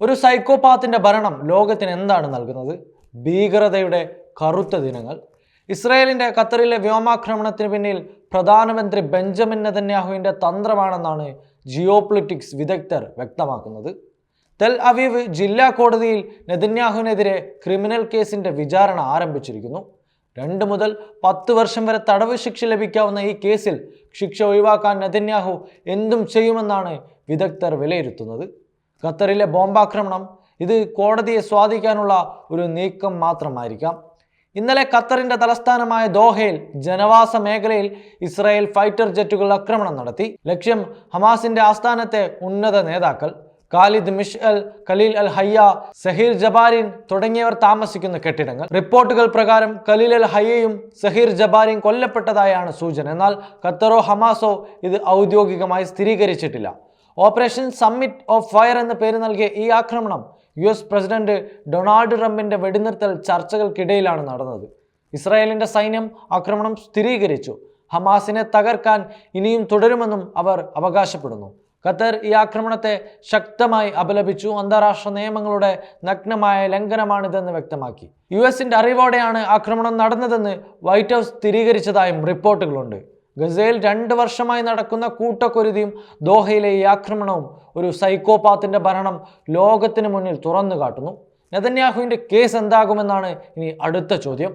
ഒരു സൈക്കോപാത്തിന്റെ ഭരണം ലോകത്തിന് എന്താണ് നൽകുന്നത്? ഭീകരതയുടെ കറുത്ത ദിനങ്ങൾ. ഇസ്രായേലിന്റെ ഖത്തറിലെ വ്യോമാക്രമണത്തിന് പിന്നിൽ പ്രധാനമന്ത്രി ബെഞ്ചമിൻ നെതന്യാഹുവിന്റെ തന്ത്രമാണെന്നാണ് ജിയോപൊളിറ്റിക്സ് വിദഗ്ധർ വ്യക്തമാക്കുന്നത്. തെൽ അവീവ് ജില്ലാ കോടതിയിൽ നെതന്യാഹുവിനെതിരെ ക്രിമിനൽ കേസിന്റെ വിചാരണ ആരംഭിച്ചിരിക്കുന്നു. 2 മുതൽ 10 വർഷം വരെ തടവ് ശിക്ഷ ലഭിക്കാവുന്ന ഈ കേസിൽ ശിക്ഷ ഒഴിവാക്കാൻ നെതന്യാഹു എന്തും ചെയ്യുമെന്നാണ് വിദഗ്ധർ വിലയിരുത്തുന്നത്. ഖത്തറിലെ ബോംബാക്രമണം ഇത് കോടതിയെ സ്വാധീനിക്കാനുള്ള ഒരു നീക്കം മാത്രമായിരിക്കാം. ഇന്നലെ ഖത്തറിന്റെ തലസ്ഥാനമായ ദോഹയിൽ ജനവാസ മേഖലയിൽ ഇസ്രായേൽ ഫൈറ്റർ ജെറ്റുകൾ ആക്രമണം നടത്തി. ലക്ഷ്യം ഹമാസിന്റെ ആസ്ഥാനത്തെ ഉന്നത നേതാക്കൾ ഖാലിദ് മിഷ്അൽ, ഖലീൽ അൽ ഹയ്യ, സഹീർ ജബാരിൻ തുടങ്ങിയവർ താമസിക്കുന്ന കെട്ടിടങ്ങൾ. റിപ്പോർട്ടുകൾ പ്രകാരം ഖലീൽ അൽ ഹയ്യയും സഹീർ ജബാരിൻ കൊല്ലപ്പെട്ടതായാണ് സൂചന. എന്നാൽ ഖത്തറോ ഹമാസോ ഇത് ഔദ്യോഗികമായി സ്ഥിരീകരിച്ചിട്ടില്ല. ഓപ്പറേഷൻ സമ്മിറ്റ് ഓഫ് ഫയർ എന്ന പേര് നൽകിയ ഈ ആക്രമണം US പ്രസിഡന്റ് ഡൊണാൾഡ് ട്രംപിന്റെ വെടിനിർത്തൽ ചർച്ചകൾക്കിടയിലാണ് നടന്നത്. ഇസ്രായേലിന്റെ സൈന്യം ആക്രമണം സ്ഥിരീകരിച്ചു. ഹമാസിനെ തകർക്കാൻ ഇനിയും തുടരുമെന്നും അവർ അവകാശപ്പെടുന്നു. ഖത്തർ ഈ ആക്രമണത്തെ ശക്തമായി അപലപിച്ചു. അന്താരാഷ്ട്ര നിയമങ്ങളുടെ നഗ്നമായ ലംഘനമാണിതെന്ന് വ്യക്തമാക്കി. US-ന്റെ അറിവോടെയാണ് ആക്രമണം നടന്നതെന്ന് വൈറ്റ് ഹൗസ് സ്ഥിരീകരിച്ചതായും റിപ്പോർട്ടുകളുണ്ട്. ഗസയിൽ 2 വർഷമായി നടക്കുന്ന കൂട്ടക്കൊരുതിയും ദോഹയിലെ ഈ ആക്രമണവും ഒരു സൈക്കോപാത്തിന്റെ ഭരണം ലോകത്തിന് മുന്നിൽ തുറന്നു കാട്ടുന്നു. നെതന്യാഹുവിന്റെ കേസ് എന്താകുമെന്നാണ് ഇനി അടുത്ത ചോദ്യം.